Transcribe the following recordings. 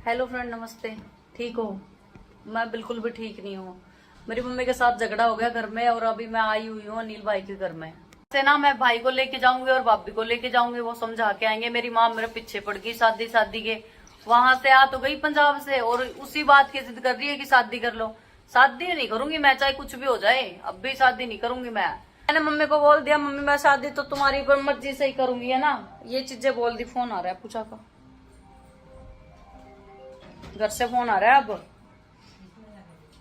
Hello friend, नमस्ते। ठीक हो? मैं बिल्कुल भी ठीक नहीं हूँ। मेरी मम्मी के साथ झगड़ा हो गया घर में और अभी मैं आई हुई हूँ अनिल भाई के घर में से ना। मैं भाई को लेके जाऊंगी और भाभी को लेके जाऊंगी, वो समझा के आएंगे। मेरी माँ मेरे पीछे पड़ गई शादी के। वहां से आ तो गई पंजाब से और उसी बात की जिद कर रही है कि शादी कर लो। शादी नहीं करूंगी मैं, चाहे कुछ भी हो जाए, अब भी शादी नहीं करूंगी मैं। मैंने मम्मी को बोल दिया, मम्मी मैं शादी तो तुम्हारी मर्जी से ही करूंगी, है ना। ये चीजें बोल दी। फोन आ रहा है पूछा का, घर से फोन आ रहा है अब,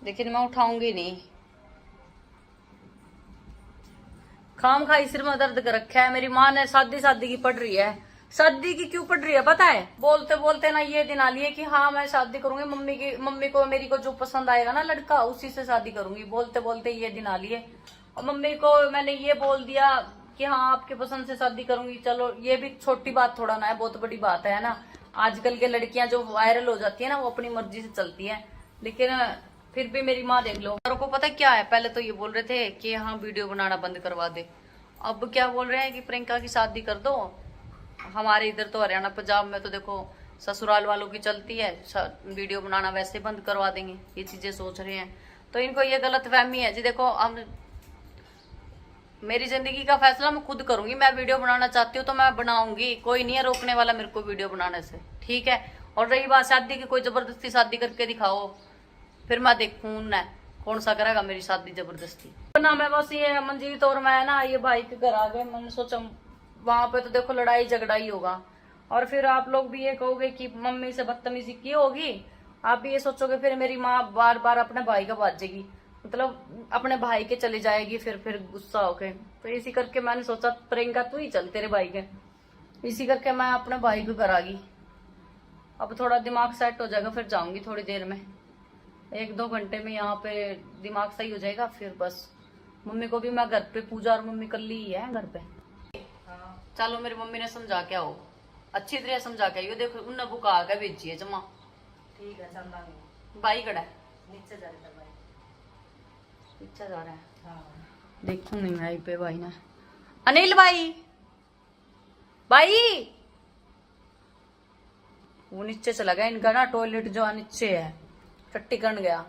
लेकिन मैं उठाऊंगी नहीं। खाम खाई सिर में दर्द कर रखा है। मेरी माँ ने शादी की पढ़ रही है। शादी की क्यों पढ़ रही है पता है? बोलते बोलते ना ये दिन आ लिए कि हाँ मैं शादी करूंगी, मम्मी को मेरी को जो पसंद आएगा ना लड़का, उसी से शादी करूंगी। बोलते बोलते ये दिन आ लिए। और मम्मी को मैंने ये बोल दिया कि हाँ आपके पसंद से शादी करूंगी। चलो ये भी छोटी बात थोड़ा ना है, बहुत बड़ी बात है ना। आजकल के लड़कियां जो वायरल हो जाती है ना, वो अपनी मर्जी से चलती है। लेकिन फिर भी मेरी माँ देख लो, मेरे को पता क्या है, पहले तो ये बोल रहे थे कि हाँ वीडियो बनाना बंद करवा दे। अब क्या बोल रहे हैं कि प्रियंका की शादी कर दो। हमारे इधर तो हरियाणा पंजाब में तो देखो ससुराल वालों की चलती है, वीडियो बनाना वैसे बंद करवा देंगे, ये चीजें सोच रहे हैं। तो इनको ये गलत फहमी है जी। देखो हम, मेरी जिंदगी का फैसला मैं खुद करूंगी। मैं वीडियो बनाना चाहती हूँ तो मैं बनाऊंगी, कोई नहीं है रोकने वाला मेरे को वीडियो बनाने से, ठीक है। और रही बात शादी की, कोई जबरदस्ती शादी करके दिखाओ, फिर मैं देखूं ना कौन सा करेगा मेरी शादी जबरदस्ती। ना मैं बस ये मंजीत और मैं ना ये भाई के घर आ गए। मैंने सोचा वहां पे तो देखो लड़ाई झगड़ा ही होगा, और फिर आप लोग भी ये कहोगे कि मम्मी से बदतमीजी की होगी। आप भी ये सोचोगे फिर मेरी माँ बार बार अपने भाई का बाजेगी, मतलब अपने भाई के चली जाएगी फिर गुस्सा होके। तो इसी करके मैंने सोचा प्रियंका तू ही चल तेरे भाई के। इसी करके मैं अपने भाई को घर आ गई। अब थोड़ा दिमाग सेट हो जाएगा, फिर जाऊंगी थोड़ी देर में, 1-2 घंटे में यहाँ पे दिमाग सही हो जाएगा। फिर बस मम्मी को भी मैं घर पे, पूजा और मम्मी कल ही है घर पे। चलो मेरी मम्मी ने समझा के आओ, अच्छी तरह समझा के आइयो। देखो उन्ने बुका के भेजी है जमा। ठीक है, चल लांगे। भाई खड़ा है नीचे जा रहा है भाई। नीचे जा रहा है। हाँ। देखू नहीं मैं पे भाई ने। अनिल भाई, भाई वो नीचे चला गया। इनका ना टॉयलेट जो नीचे है, टट्टी करन गया।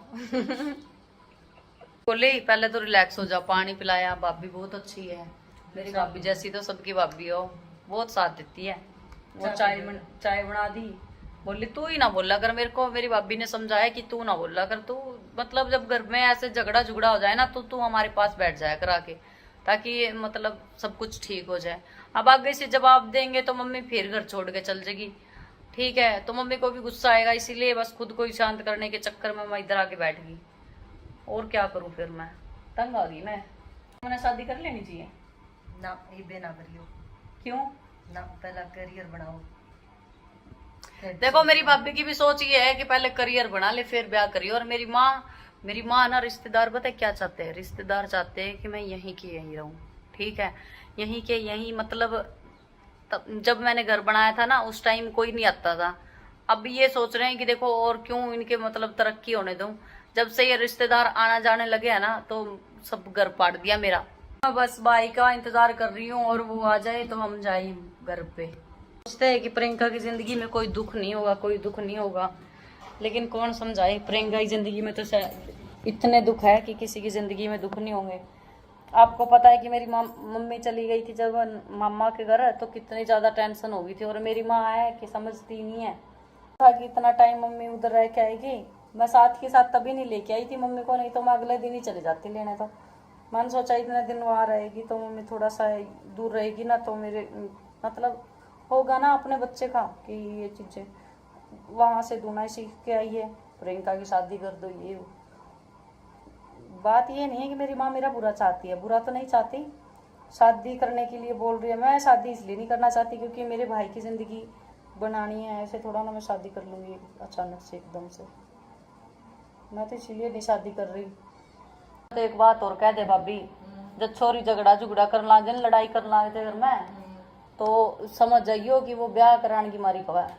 बोले पहले तो रिलैक्स हो जा, पानी पिलाया। भाभी बहुत अच्छी है मेरी, भाभी जैसी तो सबकी भाभी हो, बहुत साथ देती है। वो चाय बना दी। बोली तू ही ना बोला कर मेरे को, मेरी भाभी ने समझाया कि तू ना बोला कर। तू मतलब जब घर में ऐसे झगड़ा झुगड़ा हो जाए ना, तो तू हमारे पास बैठ जाया कर आके, ताकि मतलब सब कुछ ठीक हो जाए। अब आगे से जवाब देंगे तो मम्मी फिर घर छोड़ के चल जाएगी, ठीक है। तो मम्मी को भी गुस्सा आएगा, इसीलिए बस खुद को ही शांत करने के चक्कर में मैं इधर आके बैठ गई। और क्या करूं फिर, मैं तंग आ गई। मैंने शादी कर लेनी चाहिए ना, ये बे ना करियो। क्यों? ना, पहला करियर बनाओ। देखो मेरी भाभी की भी सोच ये है कि पहले करियर बना ले फिर ब्याह करिए। और मेरी माँ ना रिश्तेदार पता है क्या चाहते हैं? रिश्तेदार चाहते हैं कि मैं यहीं की यहीं रहूं, ठीक है। यहीं के यहीं मतलब जब मैंने घर बनाया था ना, उस टाइम कोई नहीं आता था। अब ये सोच रहे हैं कि देखो और क्यों इनके मतलब तरक्की होने दूं। जब से ये रिश्तेदार आना जाने लगे है ना, तो सब घर पाट दिया मेरा। मैं बस भाई का इंतजार कर रही हूँ, और वो आ जाए तो हम जाए घर पे। सोचते हैं कि प्रियंका की जिंदगी में कोई दुख नहीं होगा, कोई दुख नहीं होगा, लेकिन कौन समझाए। प्रियंका की जिंदगी में तो शायद इतने दुख है कि किसी की जिंदगी में दुख नहीं होंगे। आपको पता है कि मेरी मम्मी चली गई थी जब मामा के घर, तो कितनी ज्यादा टेंशन हो गई थी। और मेरी माँ है कि समझती नहीं है था कि इतना टाइम मम्मी उधर रह के आएगी। मैं साथ के साथ तभी नहीं लेके आई थी मम्मी को, नहीं तो मैं अगले दिन ही चली जाती लेने। तो मैंने सोचा इतने दिन वहाँ रहेगी तो मम्मी थोड़ा सा दूर रहेगी ना, तो मेरे मतलब होगा ना अपने बच्चे का कि ये चीजें वहां से दूना सीख के आई है, प्रियंका की शादी कर दो। ये बात ये नहीं है कि मेरी माँ मेरा बुरा चाहती है, बुरा तो नहीं चाहती, शादी करने के लिए बोल रही है। मैं शादी इसलिए नहीं करना चाहती क्योंकि मेरे भाई की जिंदगी बनानी है। ऐसे थोड़ा ना मैं शादी कर लूंगी अचानक से एकदम से, मैं तो इसीलिए नहीं शादी कर रही। तो एक बात और कह दे भाभी, जब छोरी झगड़ा झुगड़ा कर लागे, लड़ाई कर लागे घर में, तो समझ जाइयो कि वो ब्याह कराने की मारी कवा है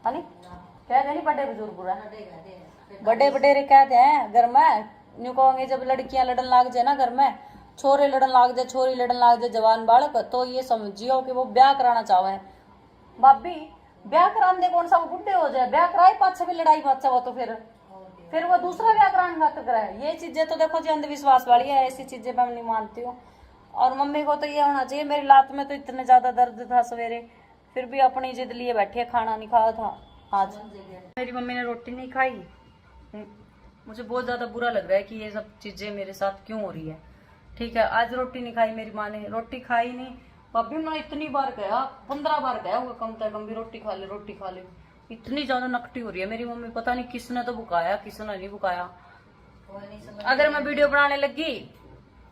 नहीं। कह दे नहीं बड़े बुजुर्ग बुरा, बड़े बडेरे कह दे घर में। न्यू कहोगे जब लड़कियां लड़न लाग जाए ना घर में, छोरे लड़न लाग जाए, छोरी लड़न लाग जाए, जवान बालक, तो ये समझियो कि वो ब्याह कराना चाहे। भाभी ब्याह कराने कौन सा वो बुढ़े हो जाए, ब्याह कराए पाछे भी लड़ाई बाचा वो तो फिर वो दूसरा ब्याह कराने खातिर कराए। ये चीजें तो देखो जी अंधविश्वास वाली है, ऐसी चीजें मैं नहीं मानती हूँ। और मम्मी को तो ये होना चाहिए, मेरी लात में तो इतने ज्यादा दर्द था सवेरे, फिर भी अपनी जिद लिए बैठी, खाना नहीं खाया था आज। मेरी मम्मी ने रोटी नहीं खाई, मुझे बहुत ज्यादा बुरा लग रहा है कि ये सब चीजें मेरे साथ क्यों हो रही है। ठीक है, आज रोटी नहीं खाई मेरी माँ ने, रोटी खाई नहीं। अभी मैं इतनी बार गया, 15 बार गया होगा कम से कम भी, रोटी खा ले रोटी खा ले। इतनी ज्यादा नकटी हो रही है मेरी मम्मी, पता नहीं किसने तो बुकाया किसने नहीं बुकाया। अगर मैं वीडियो बनाने लगी,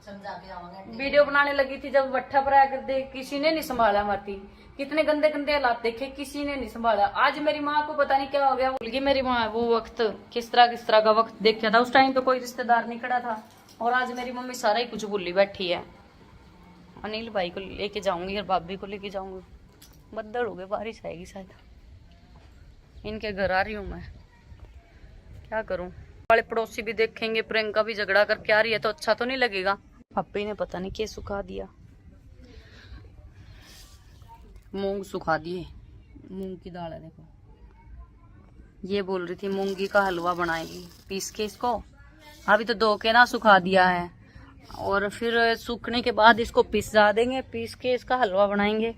समझा के आवांगे। वीडियो बनाने लगी थी जब भट्ठा पर आकर देख, किसी ने नहीं संभाला माती, कितने गंदे गंदे हालात देखे, किसी ने नहीं संभाला। आज मेरी माँ को पता नहीं क्या हो गया, भूल गई मेरी माँ वो वक्त, किस तरह का वक्त देखा था। उस टाइम पे कोई रिश्तेदार नहीं खड़ा था, और आज मेरी मम्मी सारा ही कुछ भूली बैठी है। अनिल भाई को लेके जाऊंगी और भाभी को लेके जाऊंगी, बदल हो गए, बारिश आएगी शायद। इनके घर आ रही हूँ मैं, क्या करूं। वाले पड़ोसी भी देखेंगे, प्रियंका भी झगड़ा करके आ रही है तो अच्छा तो नहीं लगेगा। पप्पी ने पता नहीं क्या सुखा दिया, मूंग सुखा दिए, मूंग की दाल है देखो। ये बोल रही थी मूंगी का हलवा बनाएगी पीस के इसको, अभी तो धो के ना सुखा दिया है, और फिर सूखने के बाद इसको पिसा देंगे, पीस के इसका हलवा बनाएंगे।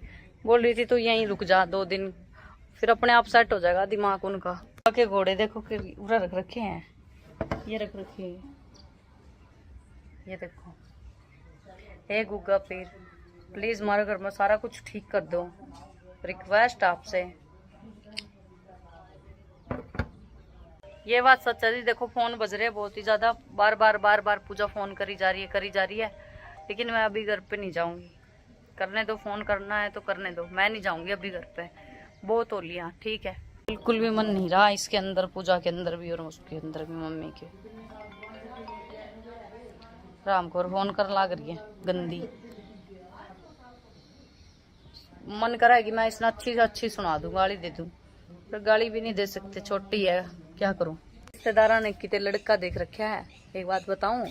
बोल रही थी तो यहीं रुक जा 2 दिन, फिर अपने आप सेट हो जाएगा दिमाग उनका। के घोड़े देखो कि उरा रख रखे हैं, ये रख रखे हैं, ये देखो। हे गुग्गा पीर, प्लीज हमारे घर में सारा कुछ ठीक कर दो, रिक्वेस्ट आपसे। ये बात सच है जी, देखो फोन बज रहे हैं बहुत ही ज्यादा, बार बार पूजा फोन करी जा रही है, लेकिन मैं अभी घर पे नहीं जाऊंगी। करने दो, फोन करना है तो करने दो, मैं नहीं जाऊंगी अभी घर पे, बहुत हो लिया। ठीक है, बिल्कुल भी मन नहीं रहा इसके अंदर, पूजा के अंदर भी और उसके अंदर भी। मम्मी के राम को फोन कर लाग रही है गंदी, मन करा है कि मैं इसने अच्छी से अच्छी सुना दूं, गाली दे दूं, पर गाली भी नहीं दे सकते, छोटी है, क्या करूं। रिश्तेदारों ने कितने लड़का देख रखा है, एक बात बताऊं,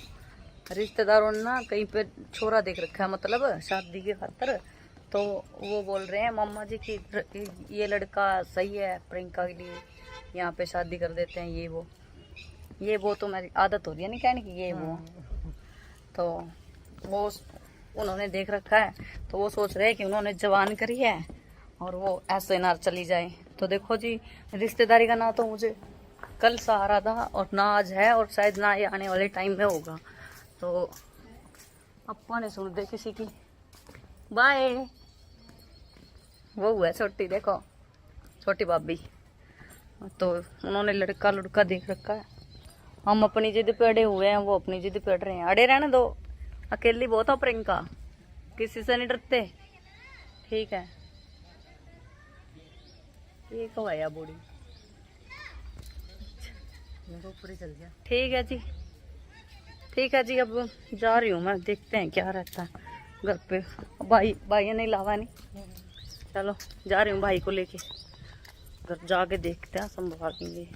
रिश्तेदारों ने ना कहीं पे छोरा देख रखा है, मतलब शादी के खातर। तो वो बोल रहे हैं मामा जी की ये लड़का सही है प्रियंका के लिए, यहाँ पे शादी कर देते हैं, ये वो तो मेरी आदत हो रही है नहीं कहने की ये वो। तो वो उन्होंने देख रखा है, तो वो सोच रहे हैं कि उन्होंने जवान करी है और वो ऐसे नार चली जाए। तो देखो जी, रिश्तेदारी का ना तो मुझे कल सहारा था और ना आज है, और शायद ना ये आने वाले टाइम में होगा। तो अप्पा ने सुन दे किसी की, बाय। वो है छोटी, देखो छोटी भाभी, तो उन्होंने लड़का देख रखा है। हम अपनी जिद पे अड़े हुए हैं, वो अपनी जिद पे अड़ रहे हैं। अड़े रहने दो, अकेली बहुत हो प्रियंका, किसी से नहीं डरते। ठीक है, ये कब आया बूढ़ी, ऊपर चल गया। ठीक है जी, ठीक है जी, अब जा रही हूँ मैं, देखते हैं क्या रहता है घर पे। भाई नहीं लावा नहीं, चलो जा रही हूँ भाई को लेके, घर जाके देखते हैं, संभालेंगे।